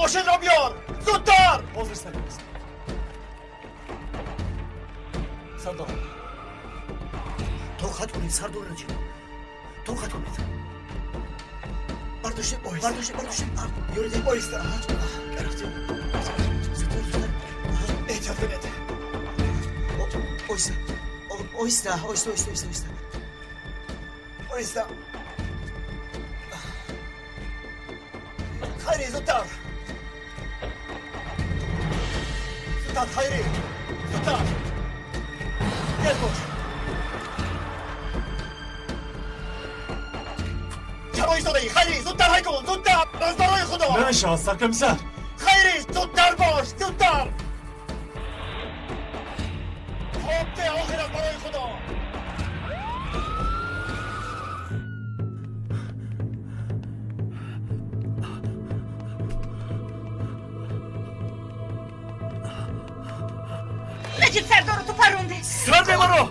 ماشین را بیار زودتر. حاضر سرکمیسر. سردار طاقت کنید سردار رجی، طاقت کنید. برداشتیم یورید آیسته. گرفتیم. احتیاط کنید. آیسته. خیری زودتر خیری زودتر گل باش. چرا ایستاده ای؟ خیری زودتر های کن زودتر از برای خدا. نمیشه سرکمیسر. خیری زودتر باش زودتر. خواب ده آخر از برای خدا. نجیب سردار رو تو پرونده. سر ببرو.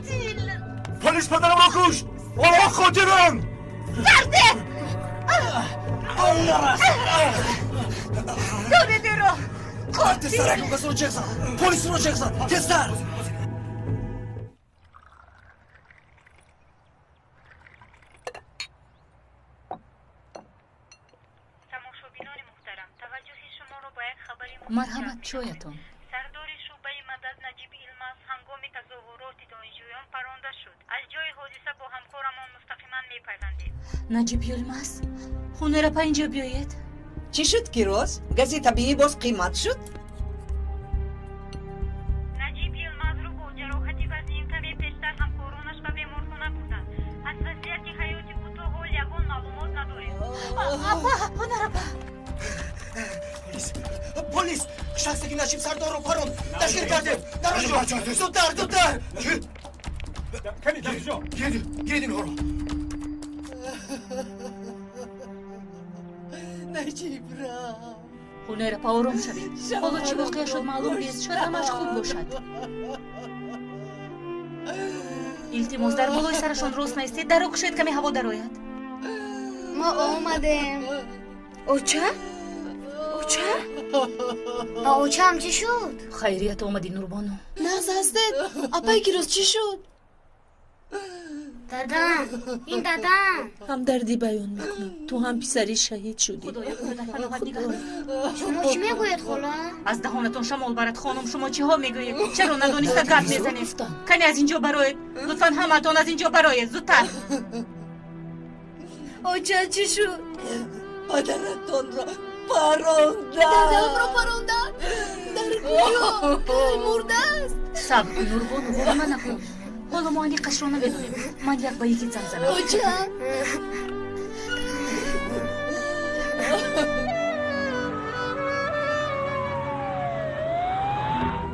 پلیس پدرم رو کشت. آقا خاطرم. سرده. دونه درو. تستر اکو کس رو چکسن. پلیس رو چکسن. تستر. تماشابینان محترم، توجه شما را به یک خبری مرحمت شویتون. سردار شعبه مدد نجیب ایلماس هنگام تظاهرات دانشجویان پرانده شد. از جای حادثه با همکارمان مستقیما میپیوندیم. نجیب یلماس خونه را پا اینجا بیایید. چی شد کیروز؟ گاز طبیعی باز قیمت شد؟ نجیب ایلماس رو با جراحتی وزین کمی پیشتر همکارانش به بیمارخانه بردند. از وضعیت حیاتی او تا حال یگان معلومات نداریم. آبا نربا. پلیس شخصی که نجیب سردار رو پرون دستگیر کردیم. درش زودتر. کمی در جا. گیردیم رو. نجیب را خونه را پا آروم شوید. حالا چی واقع شد معلوم نیست. شاید همش خوب باشد. التماس در بالای سرشان راست نیستید. در رو کشید کمی هوا درآید. ما آمدیم. اوچه هم چی شد؟ خیریت آمدی نوربانو. ناز هستید. اپای کیروز چی شد؟ دادم هم دردی بیان میکنم. تو هم پسری شهید شدی. خدایا خود در فلاحت نگاه. شما چی میگوید خلا؟ از دهانتون شمال برد خانم. شما چی ها میگویید؟ چرا ندانسته گپ میزنید؟ کنی از اینجا برایید. لطفا همتون از اینجا برایید زودتر. اوچه چی شد؟ مادرتون را پراندن. دادم را پراندن. در کجا؟ مرده است. صبر کن نوربانو. غلامه نکن. حالا ما اینی قش را نمیدونیم. من یک با یکی زن زنم. اوچه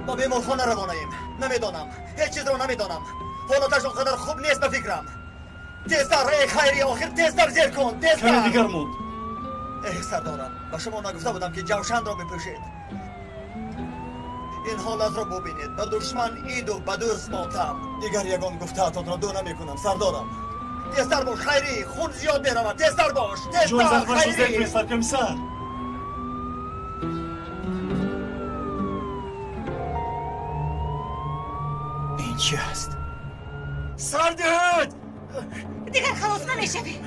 با بیمارخانه روانه‌ایم. نمیدانم هیچ چیز رو نمیدانم. حالتش اونقدر خوب نیست به فکرم. تیزتر ای خیری آخر تیزتر زیر کن. کمی تیزتر. دیگر موند. ای سردارم به شما نگفته بودم که جوشن را بپوشید. این حالت را ببینید. به دشمن اید و به دوست ماتم. دیگر یگان گفته‌اتان را دو نمی‌کنم سردارم. تیزتر باش خیری. خون زیاد می‌رود. تیزتر باش. جون تیزتر زخمش رو ذکر خیری. سرکمیسر. این چی است؟ سردهد. دیگر خلاص نمیشوی.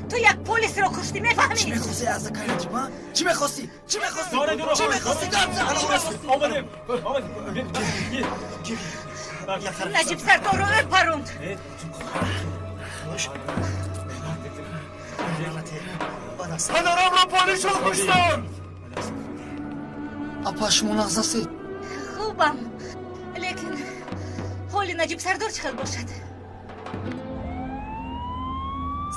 تو یک پلیس را کشتی چی میفهمی؟ می‌خواستی از کارت ما؟ چی می‌خواستی؟ داره درو. چی می‌خواستی گفت؟ آمدیم. نجیب سردار رو بپروند. پدرم را پلیس رو کشتن. اپاش منغزه است. خوبم لیکن حال نجیب سردار چقدر باشد؟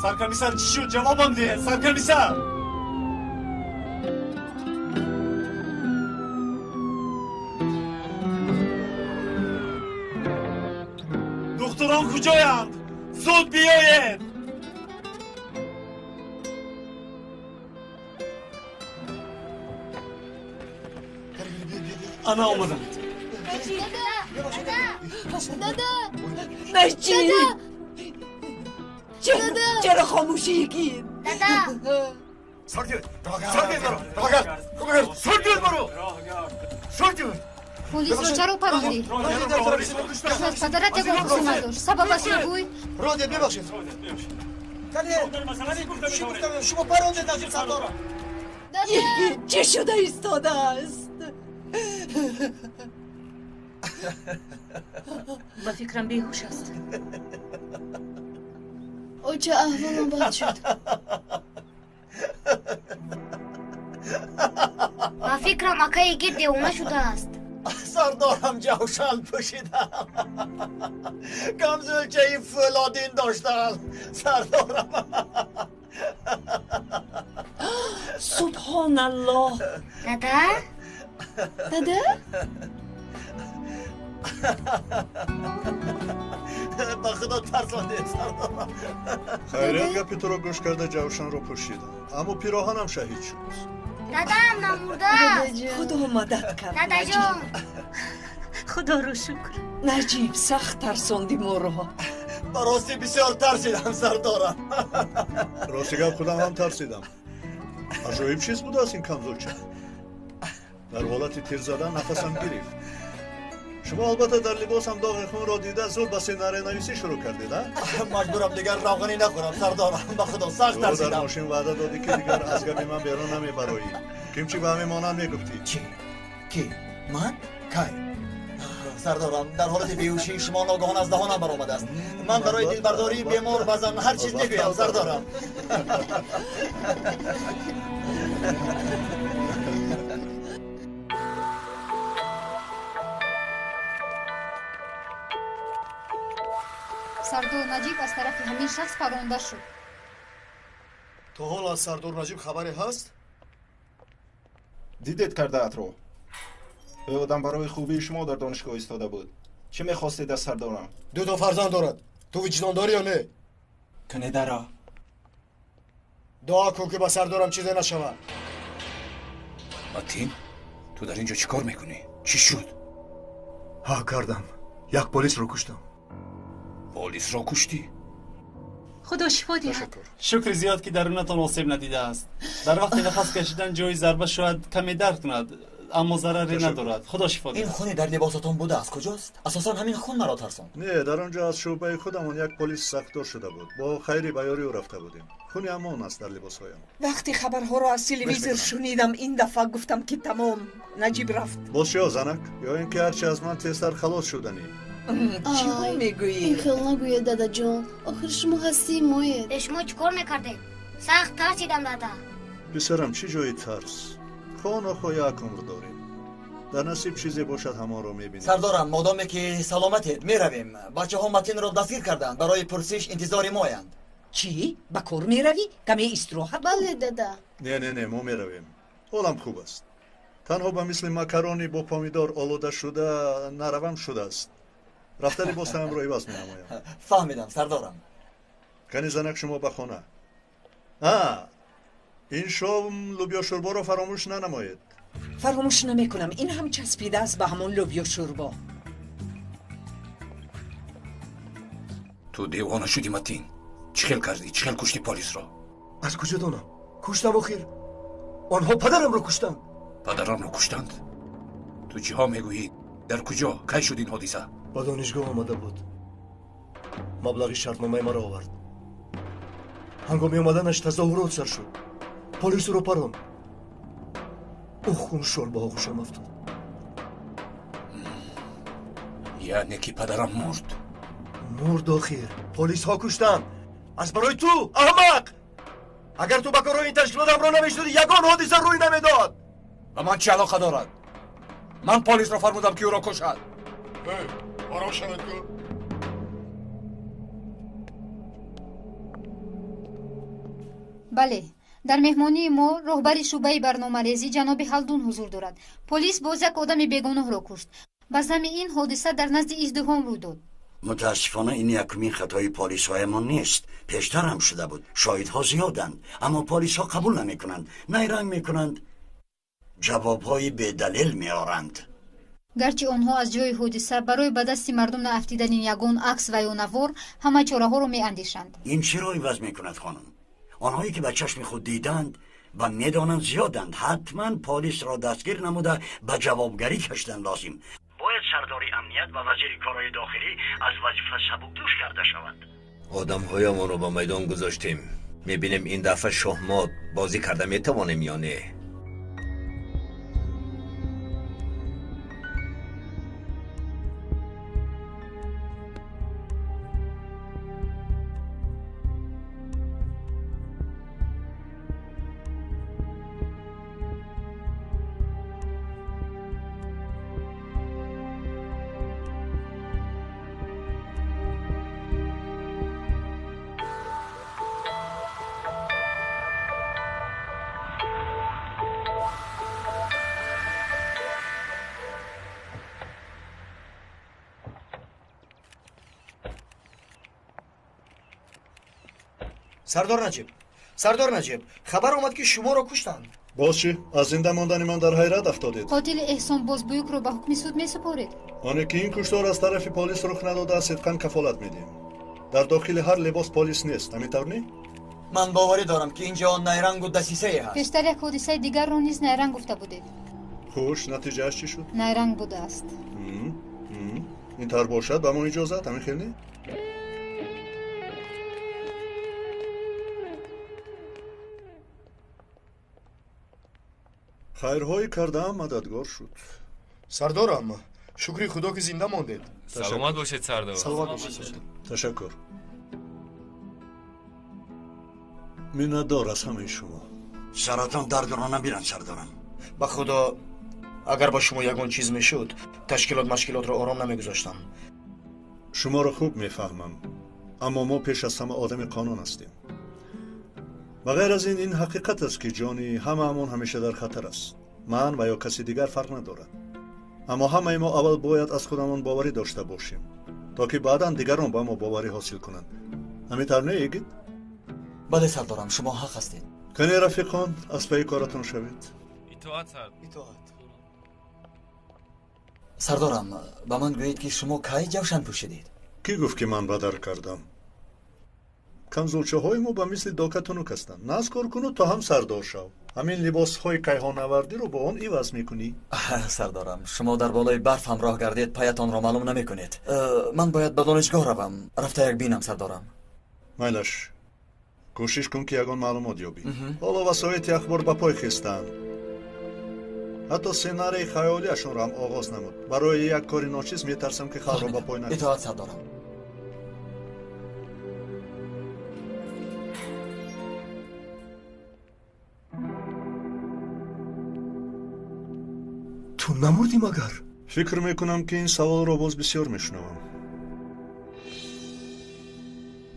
سرکمیسر چی شد؟ جوابم ده سرکمیسر. دکتران کجایند؟ زود بیایید. انا آمدم. نجیب چرا خاموشی گیر؟ دادا سردیت برو سردیت برو پلیس چرا پروندی؟ از پدرت یک مقصود نداشت سببش بگوی رودیت ببخشید چی گفتم شما پروندید نجیب سردارم چه شده ایستاده است؟ با فکرم بیهوش است. او چه احوالم بد شد با فکرم اکای گیر دیوانه شده است. سردارم جوشن پوشیدم کمزلچه این فولادین داشتم سردارم سبحان الله. داده؟ با خدا ترسانده سردارم خیریت گپی تو رو گوش کرده جوشن رو پوشیدم اما پیراهنم شهید شد. دادم نمورده است. خدا مدد کرد داده جان خدا رو شکر. نجیب سخت ترساندی ما رو. براستی بسیار ترسیدم سردارم راستی گپ خودم هم ترسیدم. عجایب چیز بود از این کمزلچه. در حالت تیر زدن نفسم گرفت. شما البته در لباسم داغ خون را دیده زود به سیناره نویسی شروع کردید مجبورم دیگر روغنی نخورم سردارم با خدا سخت تو در ترسیدم ماشین وعده دادی که دیگر از گپی من بیرون نمیبرایی. کیمچی به همین مانند میگفتی. کی؟ من؟ کی؟ سردارم در حالت بیهوشی شما ناگهان از دهانم برآمده است من برای دلبرداری بیمار بازم هر چیز میگویم سردارم سردار نجیب از طرف همین شخص پرونده شد. تو حال از سردار نجیب خبری هست؟ دیدید کرده‌ات رو. به آدم برای خوبی شما در دانشگاه ایستاده بود. چه میخواستید از سردارم؟ 2 فرزند دارد. تو وجدان داری یا نه؟ کنه درا. دعا کن که با سردارم چیزی نشود. متین تو در اینجا چیکار میکنی؟ چی شد؟ ها کردم. یک پلیس رو کشتم. پلیس را کشتی؟ خدا شفا دهد. شکر زیاد که درونتان آسیب ندیده است. در وقت نفس کشیدن جای ضربه شاید کمی درد کند اما ضرری ندارد. خدا شفا دهد. این خونی در لباساتون بوده است کجاست؟ اساسا همین خون مرا ترساند. نه در آنجا از شعبه خودمون یک پلیس ساختار شده بود. با خیری به یاری او رفته بودیم. خونی امان است در لباسهایم. وقتی خبرها را از تلویزیون شنیدم این دفعه گفتم که تمام نجیب رفت. باز یا زنک یا اینکه هرچی از من تیزتر خلاص شدنی. چی میگویی؟ این خیلی نگوید دادا جان آخر شما هستی ماید به شما چیکار میکردیم؟ سخت ترسیدم دادا. پسرم چی جای ترس؟ خانه خو یک عمر داریم. در نصیب چیزی باشد همه رو میبینیم. سردارم مادامی که سلامتید میرویم بچه ها متین رو دستگیر کردن برای پرسش انتظاری مایند. چی؟ با کار میروی؟ کمی استراحت کن. بله دادا نه ما میرویم. حالم خوب است. تنها به مثل مکرونی با پامیدار آلوده شده نروم شده است. رفتن لباس هم رو عوض می‌نمایم. فهمیدم سردارم. کنی زنک شما به خانه. این شام لوبیا شوربا رو فراموش ننمایید. فراموش نمیکنم این هم چسبیده است به همون لوبیا شوربا. تو دیوانه شدی متین. چیکار کردی؟ چیکار کشتی پلیس را؟ از کجا دانم؟ کشتم آخر. آنها پدرم رو کشتند. پدرم را کشتند؟ تو چی ها میگویی؟ در کجا؟ کی شد این حادثه؟ با دانشگاه آمده بود. مبلغی شرطنامه مرا آورد. هنگامی آمدنش تظاهرات سر شد. پلیس رو پراند. او خون شوربا آغوشم افتاد. یعنی که پدرم مرد؟ مرد آخر. پلیس ها کشتند. از برای تو احمق. اگر تو با کارهای این تشکیلات همراه نمیشدی یگان حادثه روی نمیداد. و من چه علاقه دارد؟ من پلیس را فرمودم که او را کشد. آرام شود کن. بله در مهمانی ما رهبر شعبه برنامه‌ریزی جناب خلدون حضور دارد. پلیس باز یک آدم بیگناه را کشت. به ضمن این حادثه در نزد ازدحام روی داد. متاسفانه این یکمین خطای پلیس های ما نیست. پیشتر هم شده بود. شاهدها زیادند اما پلیس ها قبول نمی کنند. نیرنگ می کنند. جواب های به دلیل می آرند. گرچه آنها از جای حادثه برای به دست مردم نافتیدن یگان عکس و یا نوار همه چاره ها را می اندیشند. این چرا عوض می کند خانم؟ آنهایی که به چشم خود دیدند و میدانند زیادند. حتما پلیس را دستگیر نموده به جوابگری کشیدن لازم. باید سردار امنیت و وزیر کارهای داخلی از وظیفه سبکدوش کرده شود. آدم‌هایمان رو با میدان گذاشتیم. میبینیم این دفعه شهمات بازی کرده میتوانیم یا نه. سردار نجیب خبر آمد که شما را کشتند. باز چی؟ از زنده ماندن من در حیرت افتادید. قاتل احسان بازبویوک رو به حکم سود میسپارید. آنه که این کشتار از طرف پلیس رخ نداده صدقاً کفالت میدیم. در داخل هر لباس پلیس نیست، همینطور نی؟ من باوری دارم که اینجا نیرنگ و دسیسه هست. پیشتر یک حادثه دیگر رو نیز نیرنگ گفته بودید. خوش، نتیجهش چی شد؟ نیرنگ بوده است. این طور باشد به ما اجازت همین خیلی نی؟ خیرهایی کردم مددگار شد. سردارم شکری خدا که زنده ماندید. سلامت باشید سردار. سلامت باشید. تشکر. منتدار از همه شما. سرطان درد را نمیرن سردارم. به خدا اگر با شما یگان چیز میشد تشکیلات را آرام نمیگذاشتم. شما را خوب میفهمم، اما ما پیش از همه آدم قانون هستیم. و غیر از این حقیقت است که جانی هممون همیشه در خطر است. من و یا کسی دیگر فرق ندارد. اما همه ما اول باید از خودمان باوری داشته باشیم تا که بعدا دیگران با ما باوری حاصل کنند. همینطور نمیگید؟ بله سردارم، شما حق هستید. کنی رفیقان از پی کارتون شوید. اطاعت سردارم به من گویید که شما کی جوشن پوشیدید؟ کی گفت که من بدر کردم؟ کمزورچه های ما به مثل داکتونوک هستند. نزکار کنو تا هم سردار شو. همین لباس های کیهان نوردی رو با آن ایواز میکنی؟ سردارم شما در بالای برف همراه گردید، پایتان را معلوم نمیکنید. من باید به دانشگاه روم، رفته یک بینم سردارم. میلش کوشش کن که یگان معلومات یابی. حالا وسایت اخبار به پای خستند. حتی سناریوی خیالیشون را هم آغاز نمود. برای یک کاری ناچیز میترسم که خبر را به پای نرسد. اطاعت سردارم. تو نمردی مگر؟ فکر میکنم که این سوال را باز بسیار میشنوم.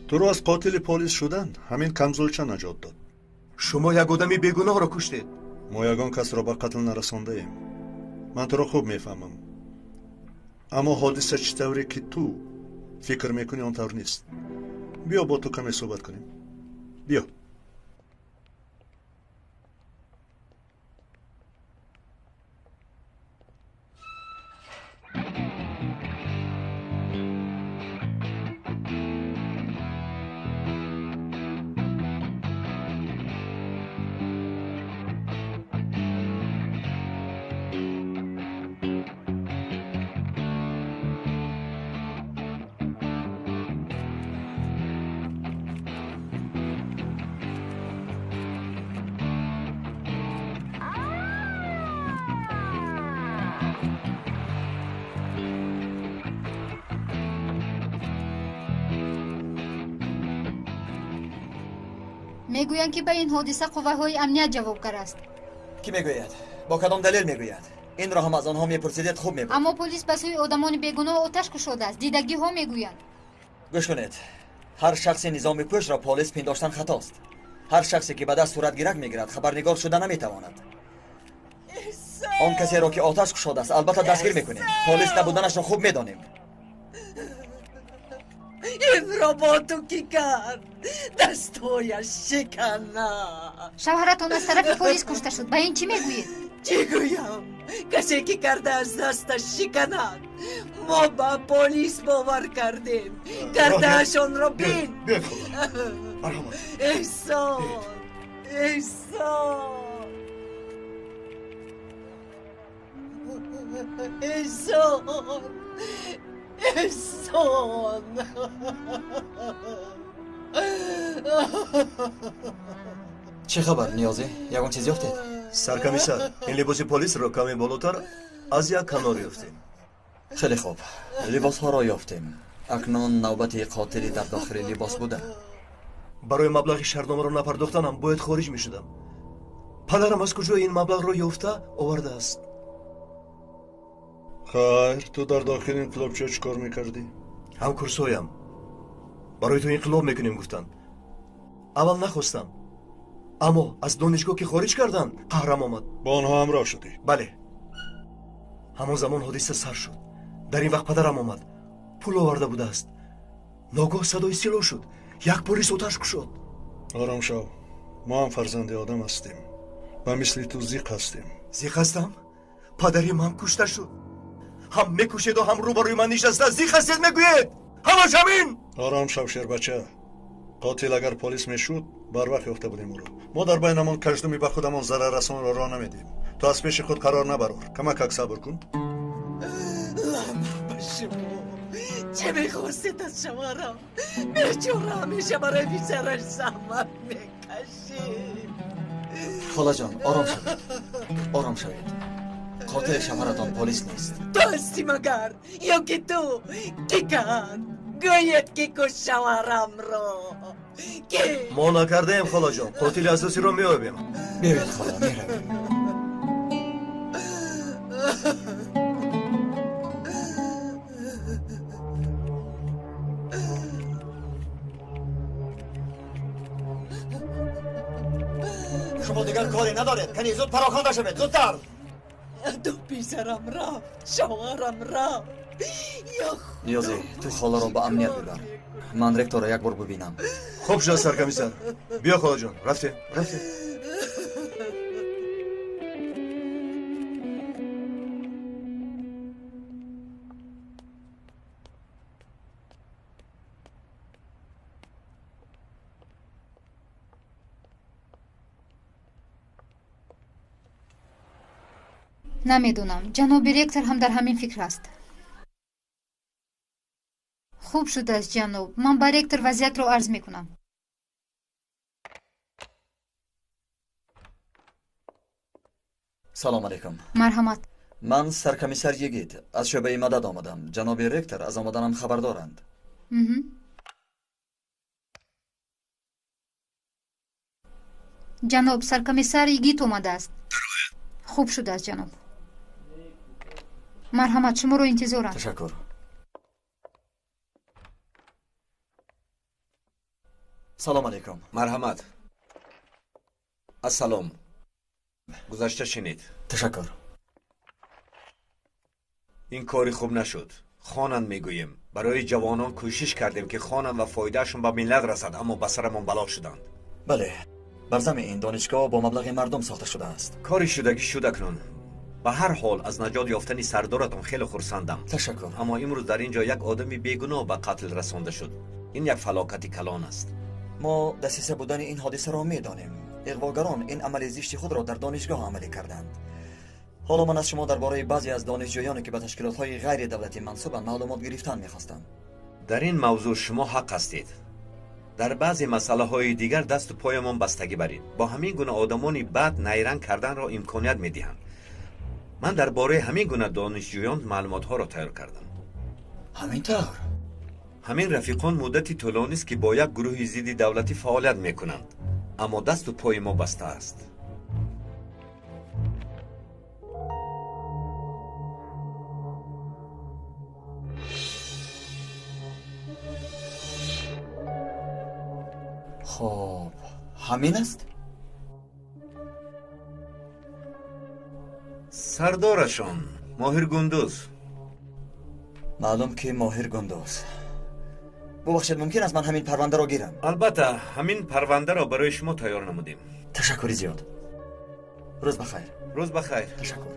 تو رو از قاتل پلیس شدن همین کمزورچه نجات داد. شما یک آدمی بیگناه را کشتید. ما یگان کس را به قتل نرسانده ایم. من تو را خوب میفهمم، اما حادثه چطوری که تو فکر میکنی آنطور نیست. بیا با تو کمی صحبت کنیم. بیا. میگویند که به این حادثه قوه‌های امنیت جوابگر است. کی میگوید؟ با کدام دلیل میگوید؟ این را هم از آنها میپرسیدید خوب میبود. اما پلیس به سوی آدمان بیگناه آتش گشوده است. دیدگی ها میگویند. گوش کنید، هر شخص نظامی پوش را پلیس پنداشتن خطاست. هر شخصی که به دست صورتگیرک میگیرد خبرنگار شده نمیتواند. آن کسی را که آتش گشوده است البته دستگیر میکنیم. پلیس نبودنش را خوب میدانیم. این را با تو کی کرد؟ دستایش شکنه. شوهرتان از طرف پلیس کشته شد. به این چی میگویید؟ چی گویم؟ کسی که کرده از دستش شکند. ما با پلیس باور کردیم. کردهشان را بین. بیا احسان، احسان. احسان احسان چه خبر نیازی؟ یگون چیزی افتید؟ سرکمیسر این لباس پلیس رو کمی بالاتر از یک کنار یافتیم. خیلی خوب لباس ها را یافتیم. اکنون نوبت قاتلی در داخل لباس بوده. برای مبلغ شهرنامه رو نپرداختنم باید خارج می شدم. پدرم از کجا این مبلغ رو یافته آورده است؟ خیر تو در داخل این کلوب چه کار میکردی؟ همکورسایم برای تو انقلاب میکنیم گفتن. اول نخواستم اما از دانشگاه که خارج کردن قهرم آمد. با آنها همراه شدی؟ بله. همون زمان حادثه سر شد. در این وقت پدرم آمد پول آورده بوده است. ناگاه صدای سیلو شد. یک پلیس آتش کشید. آرام شو، ما هم فرزند آدم هستیم و مثل تو زیق هستیم. زیق هستم؟ پدریم هم کشته شد. هم میکشید و هم روبروی من نشسته. زیق هستید میگوید؟ همش همین. آرام شو شیر بچه. قاتل اگر پلیس میشد بر وقت یافته بودیم او رو. ما در بینمان کژدمی به خودمان ضرر رسان را راه نمیدیم. تو از پیش خود قرار نبرار. کمک صبر کن. چه میخواستید از شما را؟ میچون را همیشه برای بیچارش زحمت میکشید. خاله جان آرام شوید. آرام شوید. قاتل شوهرتان پلیس نیست. تو هستی مگر؟ یا که تو کی کرد؟ گوید که کش شوهرم را که ما نکرده ایم خاله جان. قاتل اساسی رو میابیم. بیایید خاله میرویم. شما دیگر کاری ندارید. کنی زود پراکنده شوید. زودتر. دو پیسرم را شوهرم را نیازی تو خاله را به امنیت ببر. من رکتور را یک بار ببینم. خوب شد سرکمیسر. بیا خاله جان. رفته. نمیدونم جناب رکتور هم در همین فکر است. خوب شده است جناب. من با رکتور وضعیت رو عرض میکنم. سلام علیکم. مرحمت. من سرکمیسر یگید از شعبه مدد آمدم. جناب رکتور از آمدنم خبر دارند. جناب سرکمیسر یگید اومده است. خوب شده است جناب. مرحمت شما رو انتظارم. تشکر. سلام علیکم. مرحمت. السلام. گذشته شنید. تشکر. این کاری خوب نشد. خوانند میگوییم برای جوانان کوشش کردیم که خوانند و فایدهشون به ملت رسد اما به سرمون بلا شدند. بله برزم این دانشگاه با مبلغ مردم ساخته شده است. کاری شدگی شده کنون. به هر حال از نجات یافتن سردارتون خیلی خرسندم. تشکر. اما امروز در اینجا یک آدمی بیگناه به قتل رسانده شد. این یک فلاکت کلان است. ما دسیسه بودن این حادثه را میدانیم. اغواگران این عمل زشت خود را در دانشگاه عملی کردند. حالا من از شما درباره بعضی از دانشجویانی که به تشکیلات‌های غیر دولتی منسوبند معلومات گرفتن می‌خواستم. در این موضوع شما حق هستید. در بعضی مسئله‌های دیگر دست و پایمان بستگی برید. با همین گونه آدمانی بد نیرنگ کردن را امکانیت می‌دهند. من درباره همین گونه دانشجویان معلومات‌ها را تیار کردم. همینطور. همین رفیقان مدتی طولانی است که با یک گروه ضد دولتی فعالیت می‌کنند. اما دست و پای ما بسته است. خب همین است؟ سردارشان ماهر گندوز. معلوم که ماهر گندوز. ببخشید ممکن است من همین پرونده را گیرم؟ البته همین پرونده را برای شما تیار نمودیم. تشکری زیاد. روز بخیر. روز بخیر. تشکر.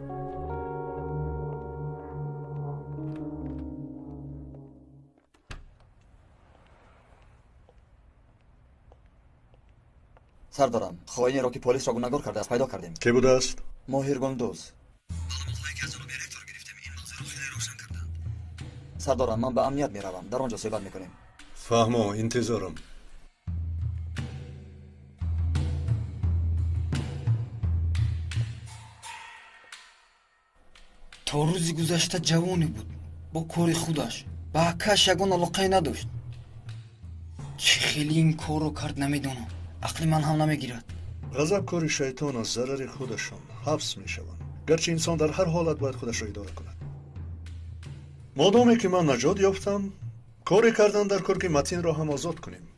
سردارم خواهی را که پلیس را گناهکار کرده است پیدا کردیم. کی بوده است؟ ماهر گندوز. سردارم من به امنیت میروم در آنجا صحبت میکنیم فهمو انتظارم تا روزی گذشته جوانی بود با کار خودش با عکاش یگان علاقه نداشت چی خیلی این کار رو کرد نمیدونم عقل من هم نمیگیرد غضب کاری شیطان از ضرر خودشان حبس میشوند گرچه انسان در هر حالت باید خودش را اداره کند مادامی که من نجات یافتم کاری کردن در کرک متین را هم آزاد کنیم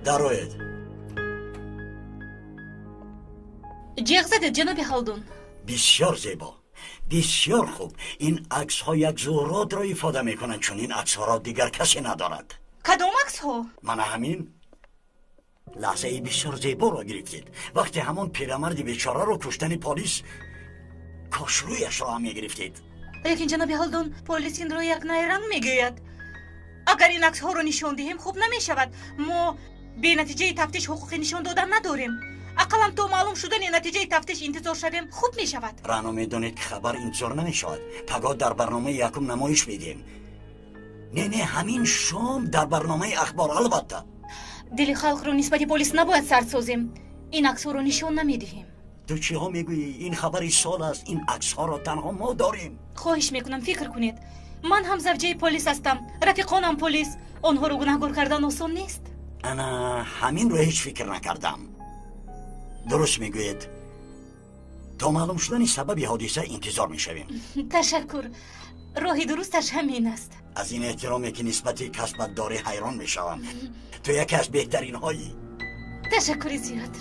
درآید. جیغ زده جناب هالدون. بسیار زیبا، بسیار خوب. این عکس ها یک زورات را ifade میکنند چون این عکس ها را دیگر کسی ندارد. کدام عکس ها؟ من همین لحظه ای بسیار زیبا را گرفتید وقتی همون پیرمرد بیچاره را کشتن پلیس کاشرویش را هم میگرفتید. لیکن جناب هالدون پلیس این را یک نیرنگ میگوید اگر این عکس ها را نشان دهیم خوب نمیشود. ما به نتیجه تفتیش حقوقی نشان دادن نداریم. اقلا تو معلوم شدن نتیجه تفتیش انتظار شویم خوب میشود. رانو میدونید که خبر انتظار نمیشود. پگاه در برنامه یکم نمایش میدیم. نه همین شام در برنامه اخبار البته. دل خلق رو نسبت پلیس نباید سرد سازیم. این عکس ها رو نشان نمیدهیم. تو چی ها میگویی؟ این خبری سال است. این عکس ها را تنها ما داریم. خواهش میکنم فکر کنید. من هم زوجه پلیس هستم. رفیقانم پلیس. آنها رو گناهکار کردن آسان نیست. انا همین رو هیچ فکر نکردم. درست میگوید. تا معلوم شدن سبب حادثه انتظار میشویم. تشکر. راه درستش همین است. از این احترامی که نسبت کسبت داری حیران میشوم. تو یکی از بهترین هایی. تشکر زیاد.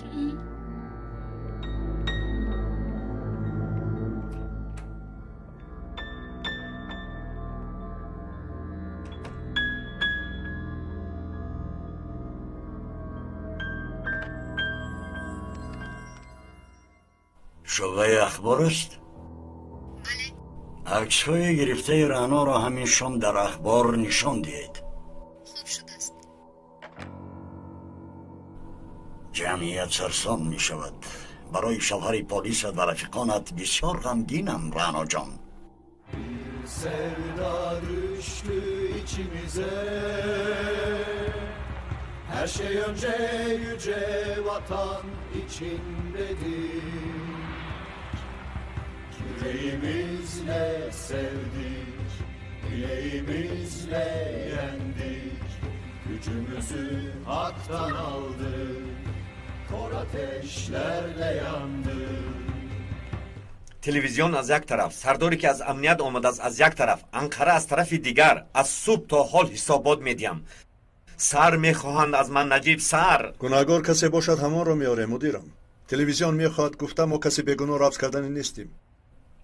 شعبه اخبار است؟ عکس های گرفته رعنا را همین شام در اخبار نشان دهید. خوب شده است. جمعیت سرسام می شود. برای شوهر پلیس و رفیقانت بسیار غمگینم رعنا جان. Sevda düştü içimize, her şey önce yüce vatan içindedir. Yüreğimizle sevdik, bileğimizle yendik. Gücümüzü haktan aldık, kor ateşlerle yandık. تلویزیون از یک طرف، سرداری که از امنیت آمده است از یک طرف، انقره از طرف دیگر. از صبح تا حال حسابات میدیم. سر میخواهند از من نجیب سر. گناهگار کسی باشد همان را میاره مدیرم. تلویزیون میخواد گفتم ما کسی بیگناه را حبس کردنی نیستیم.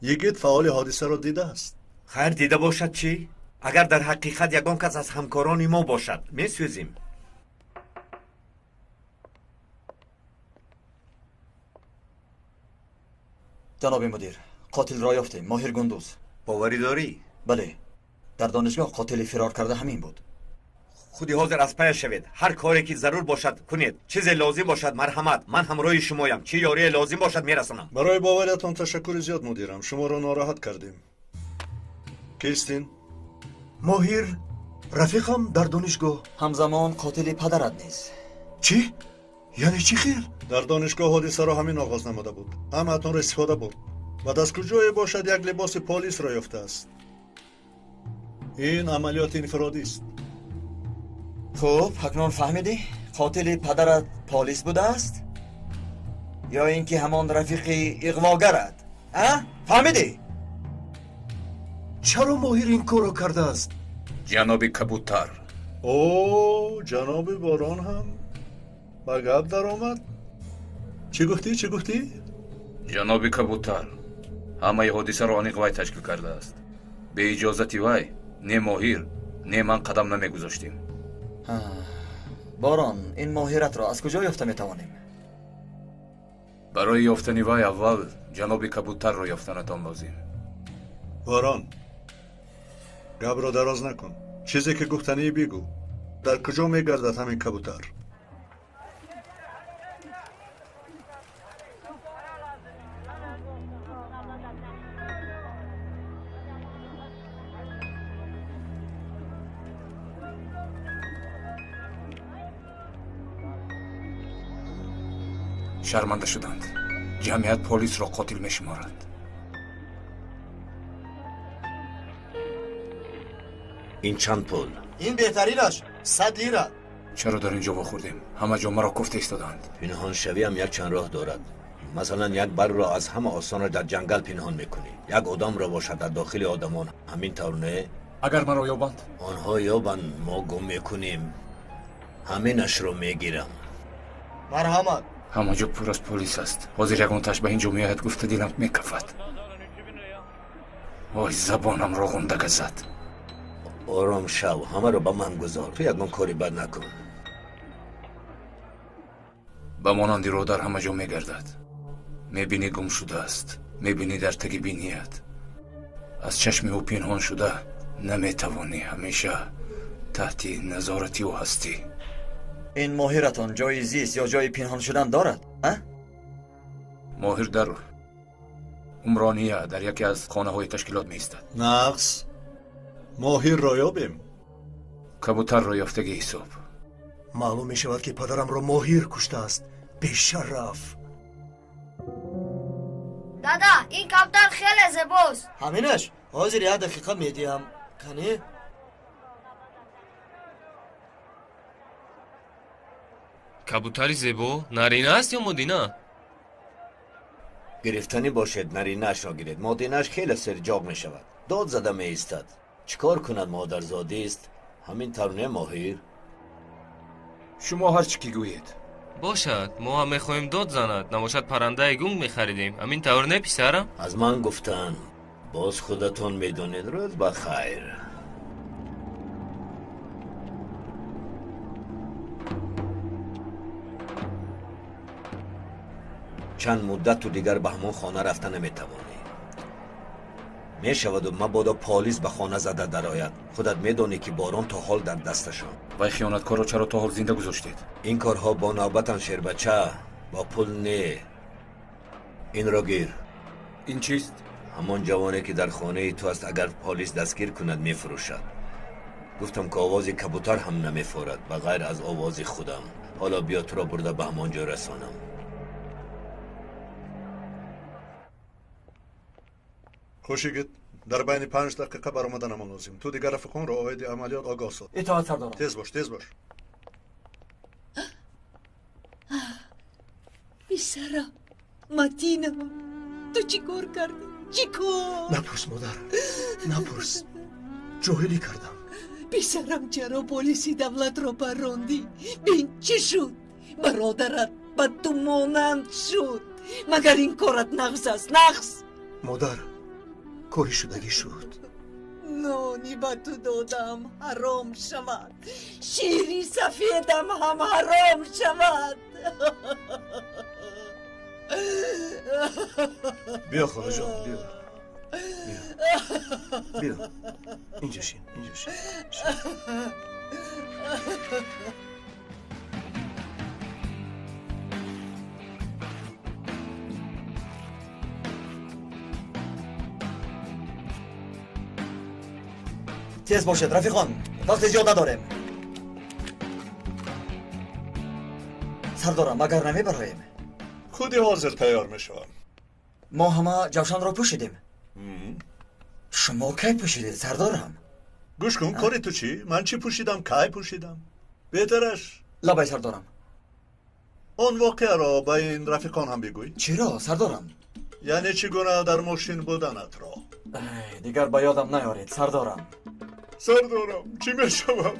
یگید فعال حادثه را دیده است. خیر دیده باشد چی؟ اگر در حقیقت یگان کس از همکاران ما باشد میسوزیم. جناب مدیر قاتل را یافتیم. ماهر گندوز. باوری داری؟ بله در دانشگاه قاتل فرار کرده همین بود. خودی حاضر از پی شوید. هر کاری که ضرور باشد کنید. چیزی لازم باشد مرحمت. من همراه شمایم. چی یاری لازم باشد میرسانم. برای باوریتان تشکر زیاد مدیرم. شما را ناراحت کردیم. کیستین؟ ماهر رفیقم در دانشگاه. همزمان قاتل پدرت نیست. چی؟ یعنی چی خیر؟ در دانشگاه حادثه را همین آغاز نموده بود. همتون را استفاده برد. و از کجای باشد یک لباس پلیس را یافته است. این عملیات انفرادی است. خب اکنون فهمیدی؟ قاتل پدرت پلیس بوده است؟ یا اینکه همان رفیق اغواگرت؟ فهمیدی؟ چرا ماهر این کارو کرده است؟ جناب کبوتر. اوه جناب باران هم با گپ در آمد. چی گفتی؟ جناب کبوتر همه حادثه را آنیق وای تشکیل کرده است. به اجازت وای نه ماهر نه من قدم نمیگذاشتیم. باران این ماهرت را از کجا یافته میتوانیم؟ برای یافتن وی اول جناب کبوتر را یافتنتان لازم. باران گپ را دراز نکن. چیزی که گفتنی بگو. در کجا میگردد همین کبوتر؟ شرمنده شدند. جمعیت پلیس را قاتل میشمارند. این چند پول؟ این بهترینش 100 لیره. چرا در اینجا واخوردیم؟ همه جا مرا کفته ایستادند. پنهان شوی هم یک چند راه دارد. مثلا یک بر را از همه آسان در جنگل پنهان میکنی. یک آدم را باشد در داخل آدمان. همین طور نه؟ اگر مرا یابند؟ آنها یابند ما گم میکنیم. همینش رو میگیرم. مرحمت. همه جا پر از پلیس است. حاضر یگان تش به اینجا میآید گفته دیلم میکفد. وای زبانم را غنده زد. آرام شو. همه رو به من گذار. تو یگان کاری بد نکن. به مانندی رو در همه جا میگردد. میبینی گم شده است. میبینی در تگی بینیت. از چشم او پنهان شده نمیتوانی. همیشه تحت نظارتی او هستی. این ماهرتان جای زیست یا جای پنهان شدن دارد؟ ماهر در عمرانیه در یکی از خانه های تشکیلات می ایستد. نقص ماهر را یابیم. کبوتر را یافتگی حساب. معلوم می شود که پدرم را ماهر کشته است. بی‌شرف. دادا این کبوتر خیلی زیباست. همینش. حاضر یک دقیقه میدیم. کنی؟ کبوتری زیبا نارینه است یا مدینه؟ گرفتنی باشد نرینه‌اش را گیرید. مادینه‌اش خیلی سرجاق می شود. داد زده می ایستد. چیکار کند مادرزاده است؟ همین طور نه ماهر؟ شما هر چی که گویید. باشد ما هم میخواهیم داد زند. نباشد پرنده گونگ میخریدیم. همین طور نه پسرم؟ از من گفتن. باز خودتون میدونید. روز بخیر. چند مدت تو دیگر به همون خانه رفتن نمیتوانی. میشود و مبادا پلیس به خانه زده درآید. خودت میدونی که باران تا حال در دستشان. وای خیانتکار را چرا تا حال زنده گذاشتید؟ این کارها با نوبتن شیر بچه. با پول نه. این را گیر. این چیست؟ همان جوانی که در خانه تو است. اگر پلیس دستگیر کند میفروشد. گفتم که آواز کبوتر هم نمیفورد بغیر از آواز خودم. حالا بیا تو را برده به همان جا رسانم. خوشیگید در بین 5 دقیقه برآمدنمان لازم. تو دیگر رفقان را آید عملیات آگاه ساز. اطاعت سردارم. تیز باش تیز باش. پسرم متینم تو چی کار کردی؟ چی کار؟ نپرس مادر. نپرس. جاهلی کردم. پسرم چرا پلیسی دولت را پروندی؟ بین چی شد؟ برادرت به تو مانند شد. مگر این کارت نقص است؟ نقص؟ مادر کاری شدگی شد. نانی به تو دادم حرام شود. شیری سفیدم هم حرام شود. بیا خاله جان بیا. بیا اینجا شین. اینجا شین. تیز باشد رفیقان. وقت زیاد نداریم. سردارم اگر نمیبراییم خودی حاضر تیار میشوم. ما همه جوشن را پوشیدیم. شما کی پوشیدید سردارم؟ گوش کن کاری تو چی؟ من چی پوشیدم؟ کی پوشیدم؟ بهترش لبای سردارم. اون واقعه را به این رفیقان هم بگوی. چرا سردارم؟ یعنی چی گونه در ماشین بودنت را؟ دیگر با یادم نیارید سردارم. سردارم چی میشوم؟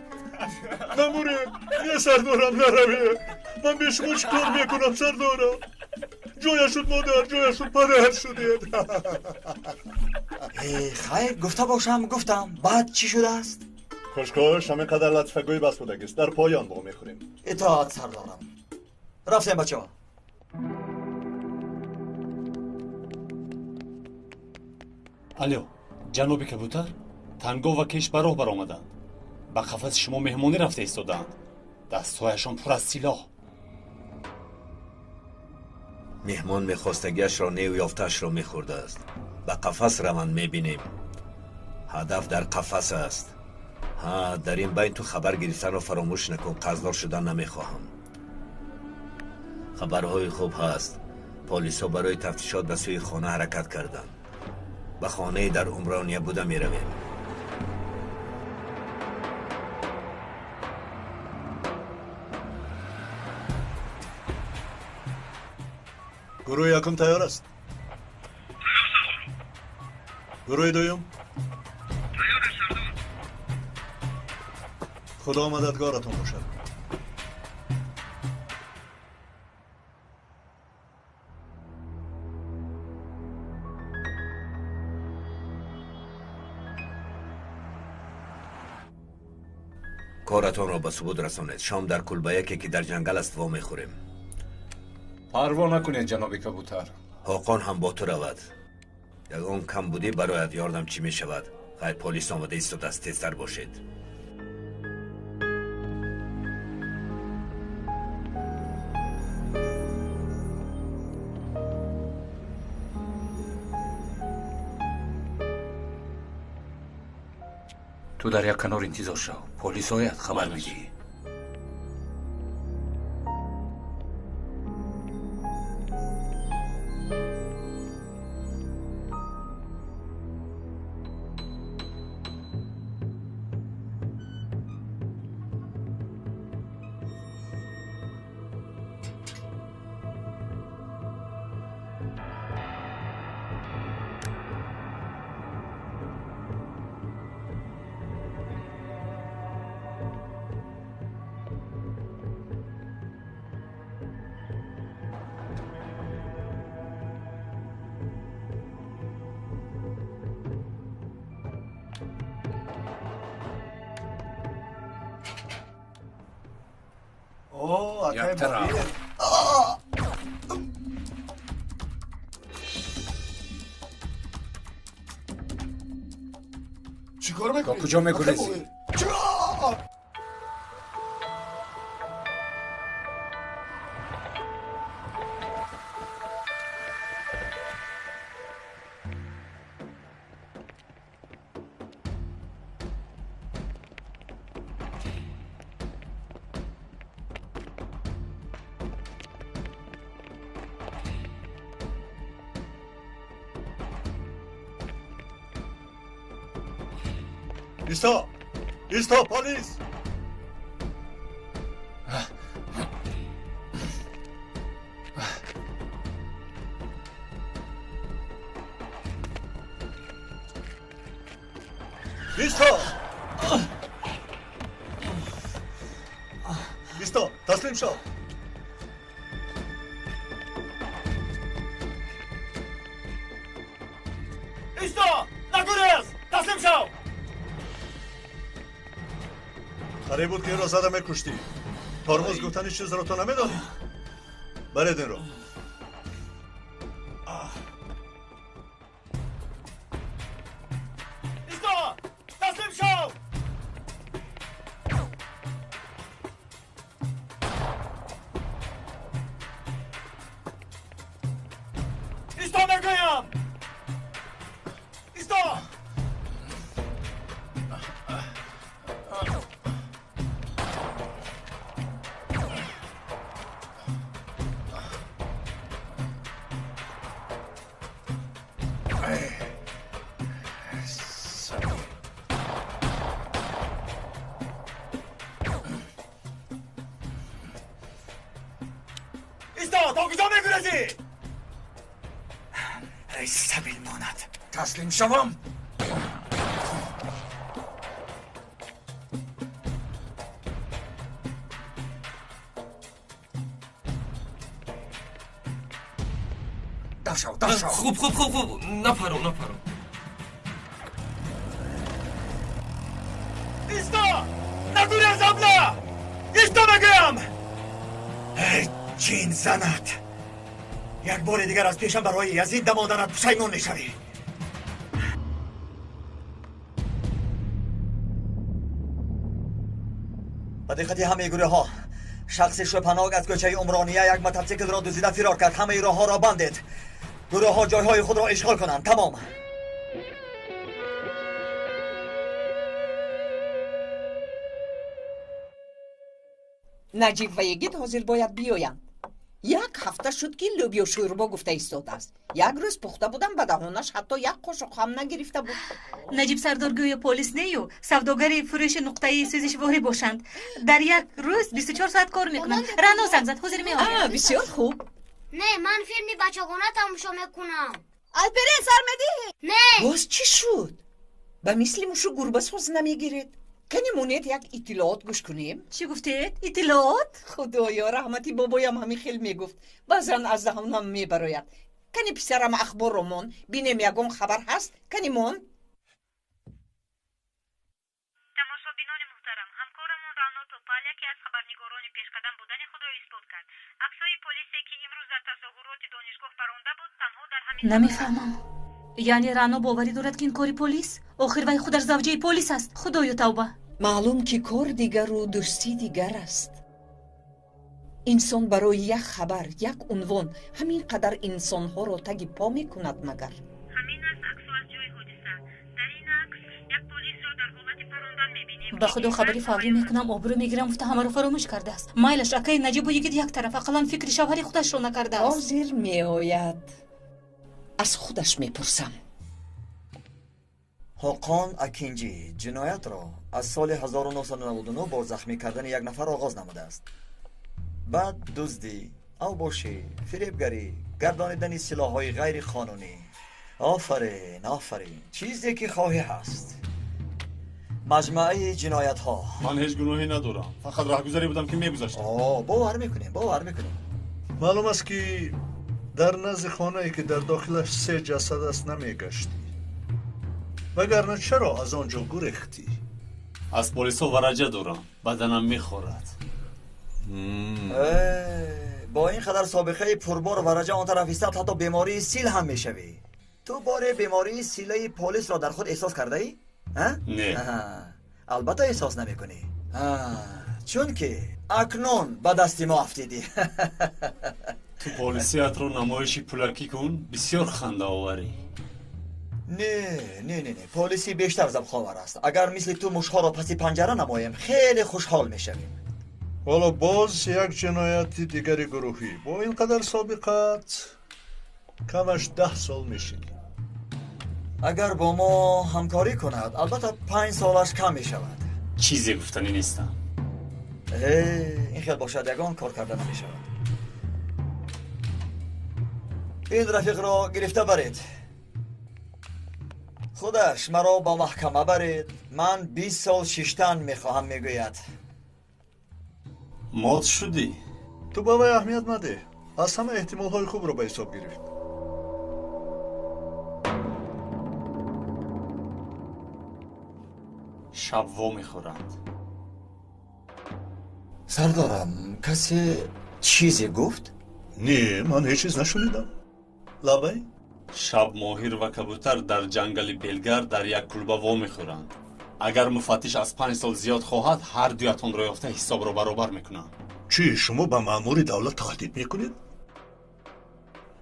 نمورید یه سردارم نروید. من به شما چیکار میکنم سردارم؟ جویا شد مادر جویا شد پدر شدید. خیر گفته باشم گفتم بعد چی شده است؟ کشکش همینقدر لطفگوی بس بودگیست در پایان با میخوریم. اطاعت سردارم. رفتیم بچه ها. الو جناب کبوتر، تنگو و کش به راه برآمدند. به قفس شما مهمانی رفته ایستادند. دستهایشان پر از سلاح. مهمان میخواستگیش را نیو یافتش را میخورده است. به قفس روند میبینیم. هدف در قفس است. ها، در این بین تو خبر گرفتن را فراموش نکن. قصدار شدن نمیخواهم. خبرهای خوب هست. پلیسا برای تفتیشات به سوی خانه حرکت کردند. به خانه در عمرانیه بوده میرویم. گروه یکم تیار است. گروه دویم خدا مددگارتون باشد. کارتان را به ثبوت رسانید. شام در کلبه که در جنگل است وا میخوریم. پروا نکنید جناب کبوتر. حاقان هم با تو رود. یگان کم بودی برایت یاردم چی می شود. خیر پلیس آمده ایستاد است، تیزتر باشید. تو در یک کنار انتظار شو. پلیس آید خبر میدی. یک طرف. چیکار میکنی؟ کجا میگریزی؟ ایستا! ایستا پلیس! ایستا! ایستا! تسلیم شو! ایستا! نگریز! تسلیم شو! خری بود که این را زدم میکشتی. ترمز گفتن این چیز را تو نمیدانی؟ برید این را. ایستا! تسلیم شو! ایستا میگویم! ایستا! ایستا! تا کجا میگریزی؟ ای سبیل ماند تسلیم شوم. داشو خوب نپرو. ایستا! نگوی از ابله! ایستا بگویم! ای جین زنت! یک بار دیگر از پیشم برای از این دمادنت پشیمون میشوی. به دقت همه گروه ها شخص شبهناک از کوچه عمرانیه یک موتورسیکل را دزدیده فرار کرد. همه راه ها را بندید. گروه ها جای های خود را اشغال کنند. تمام. نجیب و یگید حاضر باید بیایند. یک هفته شد که لوبیا شوربا گفته ایستاده است. یک روز پخته بودم به دهانش حتی یک قاشق هم نگرفته بود. نجیب سردار گویا پلیس نیو سوداگری فروش نقطه سوزش واری باشند. در یک روز 24 ساعت کار میکنند. رانو زنگ زد. حاضر می آید. بسیار خوب. نه من فیلمی بچگانه تماشا میکنم. الپرین سرمدی؟ نه. باز چی شد؟ به مثل موشو گربه ساز نمیگیرید؟ کنی مونید یک اطلاعات گوش کنیم؟ چی گفتید؟ اطلاعات؟ خدایا رحمتی بابایم همین خیلی میگفت. بعضا از دهانم میبراید. کنی پسرم اخبار رو مون بینیم یکم خبر هست؟ کنی مون؟ تماشابینان محترم، همکارمون رانو توپالیک که از خبرنگاران پیشقدم بودن خود را اثبات کرد. عکسای پلیسی که امروز در تظاهرات دانشگاه پرونده بود تنها در همین نمیفهمم. یعنی رانو باوری دارد که این کاری پلیس؟ آخر وی خودش زوجه پلیس است. خدایا توبه. معلوم که کار دیگر و دوستی دیگر است. انسان برای یک خبر، یک عنوان همین قدر انسانها را تگ پا میکند مگر؟ همین است عکس از جای حادثه. در این عکس یک پلیس را در حالت پراندن میبینیم. به خدا خبری فوری میکنم آبرو میگیرم گفته همه رو فراموش کرده است. مایلش اکای نجیب و یکی یک طرف اقلا فکر شوهری خودش رو نکرده است. حاضر میآید. از خودش میپرسم. حقان اکینجی جنایت را از سال 1999 با زخمی کردن یک نفر آغاز نموده است. بعد دزدی، اوباشی، فریبگری، گردانیدن سلاح‌های غیر قانونی. آفرین چیزی که خواهی هست. مجموعه جنایت ها. من هیچ گناهی ندارم، فقط راهگذاری بودم که میگذاشتم. باور میکنیم. معلوم است که در نزد خانه‌ای که در داخلش 3 جسد است نمیگشتی. وگرنه چرا از آنجا گریختی؟ از پلیسا ورجه دارم، بدنم میخورد. با این قدر سابقه پربار و ورجه آن طرف است حتی بیماری سیل هم میشوی. تو باره بیماری سیله پلیس را در خود احساس کرده ای؟ نه. البته احساس نمی کنی. چون که اکنون به دستی ما افتیدی. تو پلیسیت رو نمایشی پولکی کن، بسیار خنده آوری. نه پلیسی بیشتر زبخاور است. اگر مثل تو موشها را پسی پنجره نمایم خیلی خوشحال میشویم. حالا باز یک جنایت دیگری گروهی با اینقدر سابقت کمش 10 سال میشینی. اگر با ما همکاری کند البته 5 سالش کم میشود. چیزی گفتنی نیستم. این خیال باشد یگان کار کردن نمیشود. این رفیق را گرفته برید. خودش مرا با محکمه برید. من 20 سال شیشتن میخواهم میگوید. مات شدی؟ تو با وی اهمیت نده. از همه احتمال های خوب رو به حساب گرفت. شب وا میخورند. سردارم کسی چیزی گفت؟ نه من هیچ چیز نشنیدم. لابی؟ شب ماهیر و کبوتر در جنگل بلگر در یک کلبه وا میخورند. اگر مفتش از 5 سال زیاد خواهد هر دویتان را یافته حساب را برابر میکنند. چی شما به مأمور دولت تهدید میکنید؟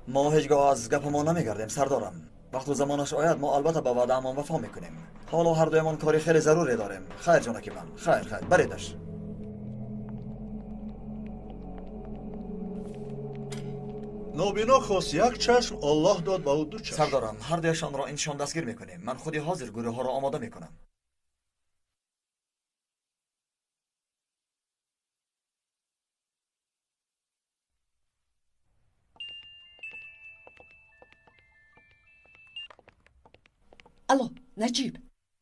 ما هیچگاه از گپ ما نمیگردیم سردارم. وقت و زمانش آید ما البته با وعده امان وفا میکنیم. حالا هر دویمان کاری خیلی ضروری داریم. خیر جانکی من. خیر بریدش. نوبینا خواست یک چشم الله داد به او 2 چشم. سردارم هر دویشان را اینشان دستگیر میکنیم. من خودی حاضر گروه ها را آماده میکنم. الو نجیب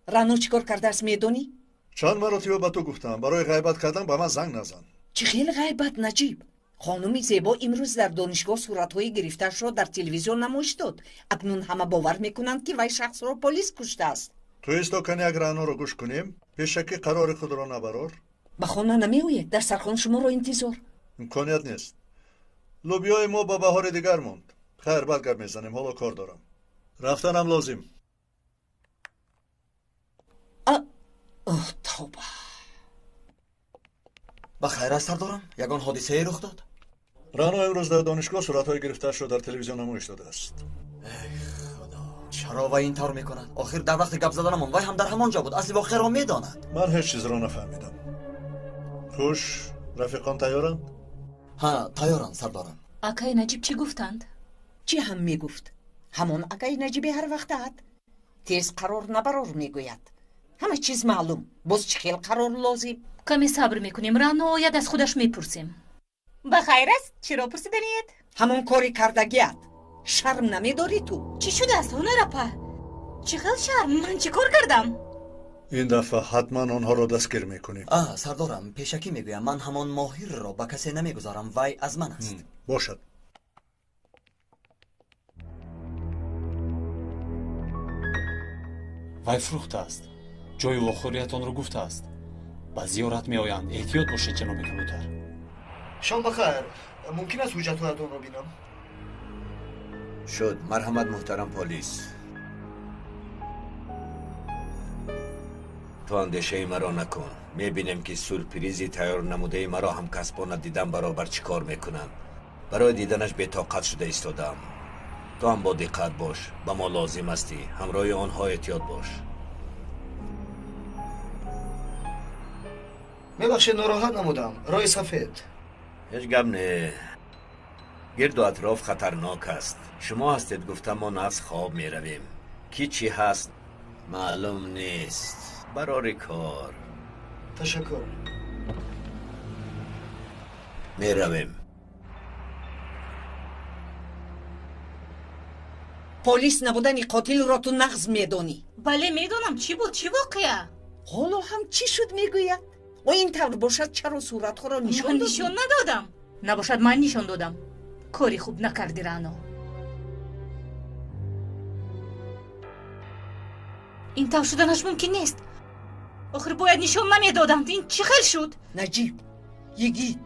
رانو چیکار کرده است میدونی؟ چند مرتبه به تو گفتم برای غیبت کردن به من زنگ نزن. چه خیلی غیبت نجیب. خانمی زیبا امروز در دانشگاه صورتهای گرفته‌اش را در تلویزیون نمایش داد. اکنون همه باور میکنند که وی شخص را پلیس کشته است. تو استکان یک رانو رو گوش کنیم پیشکی قرار خود را نبرار به خانه نمی‌آید در سرخان شما را انتظار امکانیت نیست لوبیای ما با بهار دیگر موند خیر بعد گپ میزنیم حالا کار دارم رفتنم لازم اوه توبه بخیر است سردارم یگان حادثه ای رخ داد رانا امروز در دانشگاه صورتهای گرفته شد در تلویزیون نمایش داده است چرا وای این طور میکند آخر در وقت گپ زدنمان وای هم در همانجا بود اصل واقعه را میداند من هیچ چیز را نفهمیدم خوش رفیقان تیارند ها تیارند سردارم اکای نجیب چی گفتند؟ چی هم میگفت همان اکای نجیبی هر وقت تیز قرار نبرار میگوید همه چیز معلوم باز چه خیل قرار لازم کمی صبر میکنیم رانا ید از خودش میپرسیم بخیر است چرا پرسیدنید همون کاری کردگیت شرم نمیداری تو چی شده است هنرپا چه خیل شرم من چی کار کردم این دفعه حتما آنها را دستگیر میکنیم سردارم پیشکی میگویم من همان ماهر را به کسی نمیگذارم وای از من است باشد وای فروخته است جای واخوریتان رو گفته است با زیارت می آیند احتیاط باشید جناب کبوتر شام بخیر ممکن است حجتهایتان رو بینم شد مرحمت محترم پلیس تو اندیشه مرا نکن میبینم که سورپریزی تیار نموده مرا هم کسبانه دیدن برابر چی کار میکنن برای دیدنش بی‌طاقت شده ایستادم تو هم با دقت باش به ما لازم استی همراه آنها احتیاط باش میبخشید ناراحت نمودم رای سفید هیچ گم نه گرد و اطراف خطرناک است شما هستید گفتم ما نفس خواب می رویم کی چی هست معلوم نیست برای کار تشکر می رویم پلیس نبودن قاتل را تو نغز میدانی بله میدونم چی بود چی واقعه حالا هم چی شد میگوید و این طور باشد چرا صورت را نشان من دادی؟ نشان ندادم نباشد من نشان دادم کاری خوب نکردی رانا این طور شدنش ممکن نیست آخر باید نشان نمیدادم این چی خیل شد نجیب یگید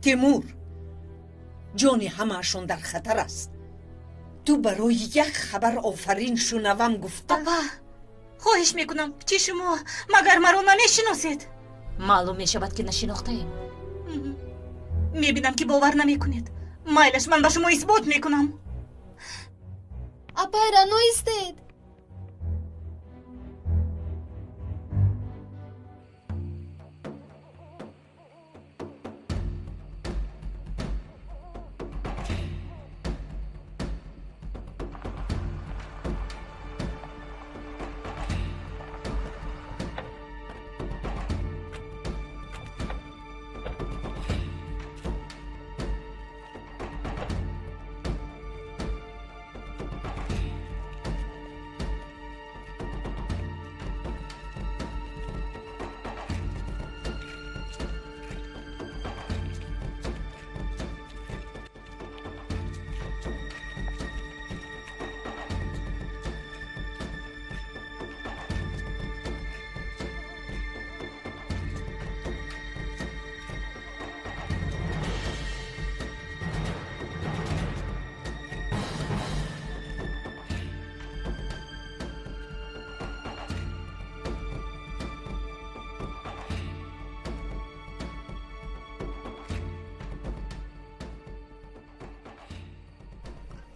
تیمور جان همه‌شان در خطر است تو برای یک خبر آفرین شنوم گفته پاپا خواهش میکنم چی شما مگر مرا نمیشناسید معلوم میشود که نشناخته ایم میبینم که باور نمیکنید مایلش من به شما اثبات میکنم اپا رانو استید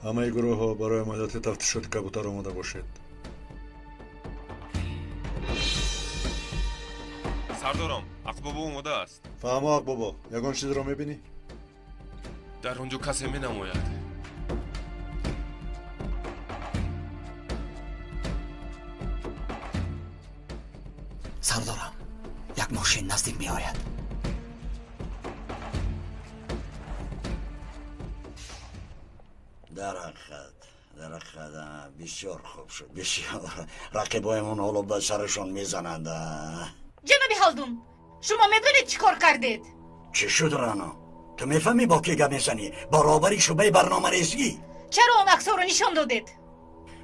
همه گروه ها برای عملیات تفتیشات کبوتر آماده باشید سردارم اقبابا اومده است فهم اقبابا یگان چیز را میبینی؟ در اونجا کسی می نماید سردارم یک ماشین نزدیک می آید درخت بسیار خوب شد بسیار رقیبایمون حالا به سرشون میزنند جناب هالدون شما میدونید چی کار کردید چی شد رانا؟ تو میفهمی با کی گپ میزنی؟ برابری شبه برنامه ریزی چرا اون عکس رو نشان دادید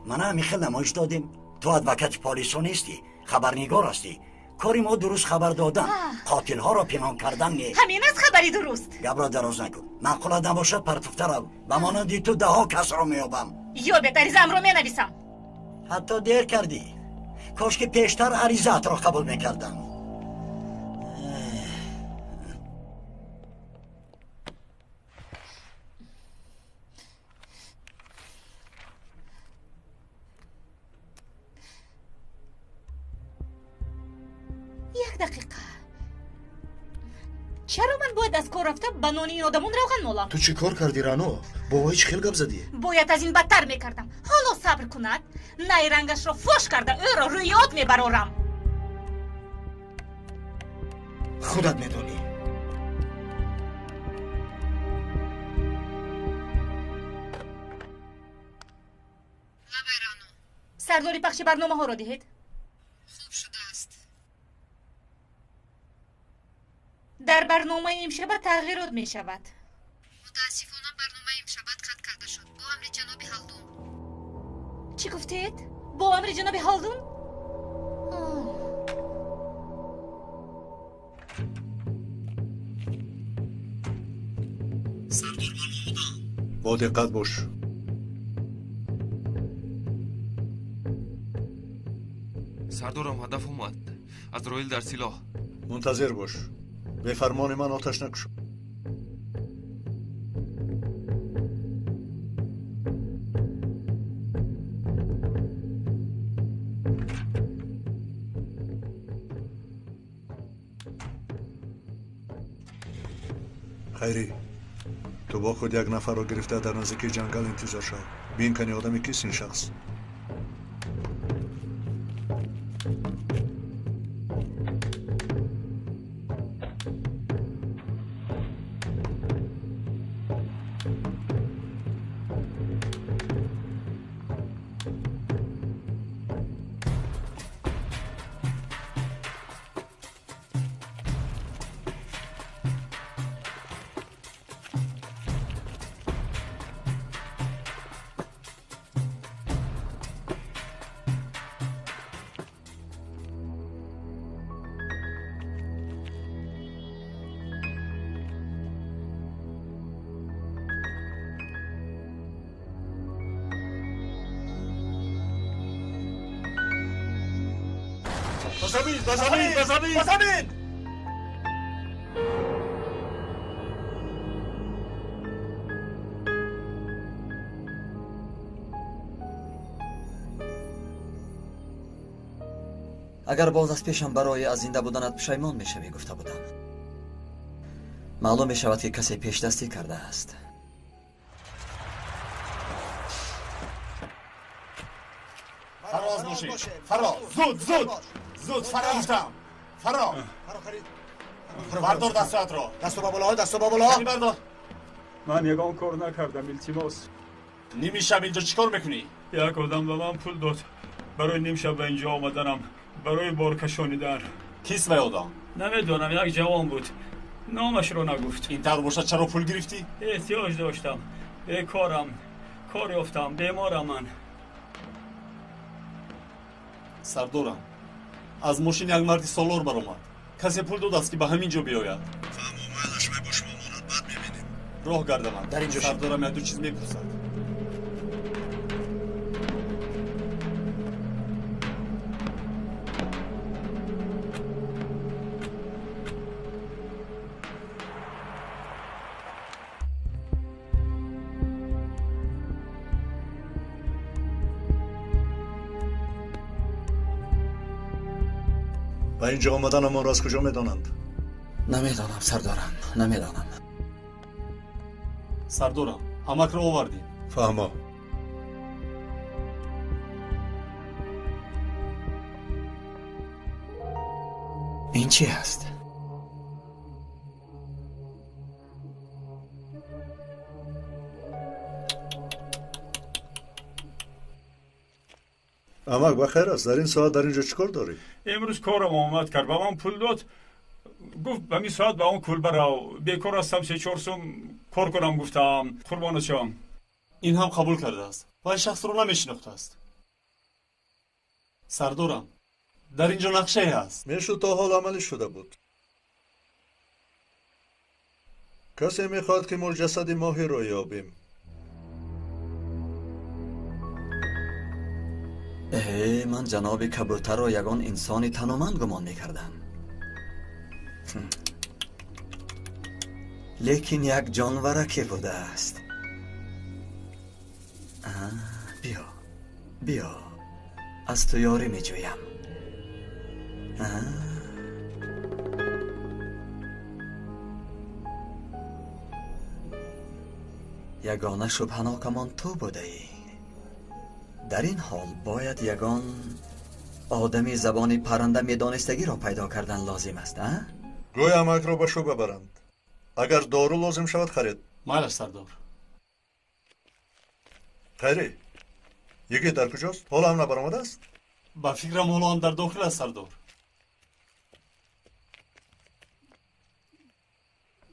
من همی خیلی نمایش دادیم تو ادوکت پلیسو نیستی، خبرنگار هستی. کاری ما درست خبر دادن، قاتل ها را پنهان کردن نه. همین از خبری درست. گبرا دراز نکن. معقولت نباشد پرتفتر به مانند تو 10 کس را میابم. یا بهتر عریضه‌ام را مینویسم. حتی دیر کردی. کاش که پیشتر عریضت را قبول میکردم. یک دقیقه. چرا من باید از کار رفته به نان این آدمون روغن مالم؟ تو چی کار کردی رانو؟ با هیچ خیل گپ زدی؟ باید از این بدتر میکردم. حالا صبر کند. نیرنگش را فوش کرده او را روی آب میبرارم. خودت میدونی. سرداری پخش برنامه ها را دهید. خوب شده است. در برنامه امشب تغییرات می شود. متاسفانه برنامه امشبت قطع کرده شد با امر جناب هالدون. چی گفتید؟ با امر جناب هالدون؟ سردار با دقت باش. سردارم هدف اومد. عزرائیل در سلاح. منتظر باش. به فرمان من آتش نکشو. خیری تو با خود یک نفر را گرفته در نزدیکی جنگل انتظار شو. بین کنی آدمی کیست این شخص؟ بزنید! اگر باز از پیشم برای از زنده بودنت پشیمان میشوی گفته بودم. معلوم میشود که کسی پیش دستی کرده است. فراز باشید. فراز. زود فراز گفتم. فراز. بردار دستات را. دستو با بالا. بردار. من یگان کار نکردم التماس. نیمی شب اینجا چیکار میکنی؟ یک آدم به من پول داد برای نیم شب به اینجا آمدنم، برای بار کشانیدن. کیست و آدم؟ نمیدونم، یک جوان بود، نامش رو نگفت. این طور باشد چرا پول گرفتی؟ احتیاج داشتم، بیکارم، کار یافتم، بیمارم من. سردارم از ماشین یک مردی سالار برآمد. کسی پول داد است که به همین جا بیاید. فهمو مالش می باش مامانت بعد میبینیم. راه گردم. در اینجا سردارم یک دو چیز میپرسد. و اینجا آمدن ما را از کجا میدانند؟ نمیدانم سردارم، نمیدانم. سردارم همک را آوردیم. فهما. این چی است؟ امک بخیر است. در این ساعت در اینجا چیکار داری؟ امروز کارم آمد کرد، به من پول داد، گفت به این ساعت به اون کل براو، بیکار هستم 3-4 سوم کار کنم. گفتم قربانت شم. این هم قبول کرده است و این شخص رو نمیشناخته است. سردارم در اینجا نقشه هست. میشد تا حال عملی شده بود. کسی میخواد که ما جسد ماهی رو یابیم. من جناب کبوتر را یگان انسانی تنومند گمان میکردم. لیکن یک جانورکی بوده است. بیا از تو یاری میجویم. یگانه شبهناکمان تو بوده ای. در این حال باید یگان آدمی زبان پرنده میدانستگی را پیدا کردن لازم است. گویم اگر به شو ببرند. اگر دارو لازم شود خرید. مالش سردار. خیری یکی در کجاست؟ حالا هم نبرآمده است؟ با فکرم حالا هم در داخل است سردار.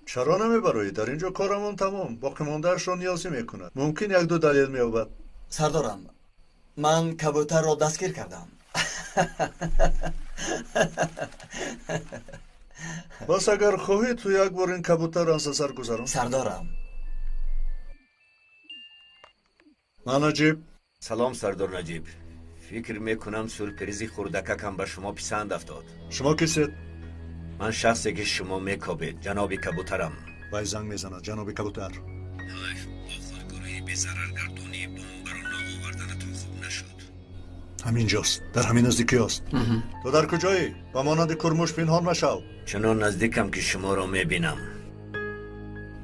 چرا نمیبرایی؟ در اینجا کارمون تمام. باقی موندهش را نیازی میکند. ممکن یک دو دلیل مییابد. سردارم من کبوتر را دستگیر کردم. بس اگر خواهی تو یک بار این کبوتر را از سر گذارم. سردارم من نجیب. سلام سردار نجیب. فکر میکنم سورپریزی خوردککم به شما پسند افتاد. شما کسید؟ من شخصی که شما میکابید جناب کبوترم. وای زنگ میزند جناب کبوتر. خودگروهی بی ضرر گردونی بمب برای نام آوردنتون خوب نشد. همینجاست. در همین نزدیکی است. تو در کجایی؟ با مانند کرموش پنهان مشو. چنان نزدیکم که شما را میبینم،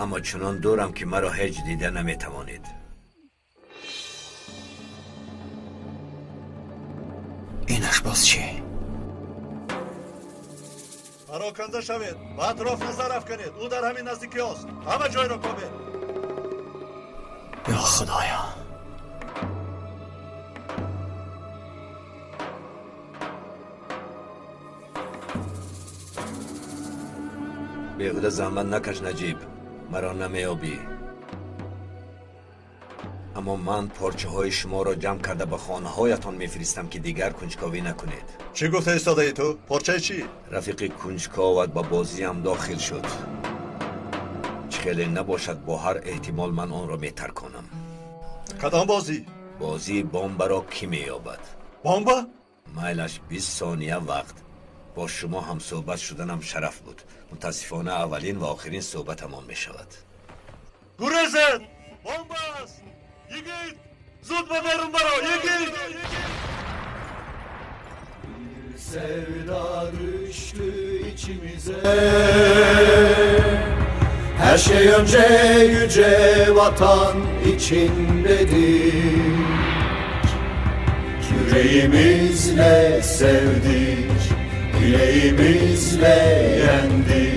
اما چنان دورم که مرا هیچ دیده نمیتوانید. اینش باز چی؟ پراکنده شوید و اطراف نظر افکنید. او در همین نزدیکی است. همه جای را کامل. یا خدایا. بیهوده زحمت نکش نجیب، مرا نمیابی. اما من پارچه های شما را جمع کرده به خانه هایتان میفرستم که دیگر کنجکاوی نکنید. چی گفته ایستاده ای تو؟ پارچه چی؟ رفیق کنجکاوت با بازی هم داخل شد. چه خیلی نباشد با هر احتمال من آن را میترکانم. کدام بازی؟ بازی بمب را کی مییابد؟ بمب؟ میلش 20 ثانیه وقت. با شما هم صحبت شدنم شرف بود. متاسفانه اولین و آخرین صحبت همان می شود. گریزید! بمب است! یگید! زود ببرون برا! یگید! Sevda düştü içimize. Her şey önce yüce vatan içindedir. Yüreğimizle sevdik, yüreğimizle yendik.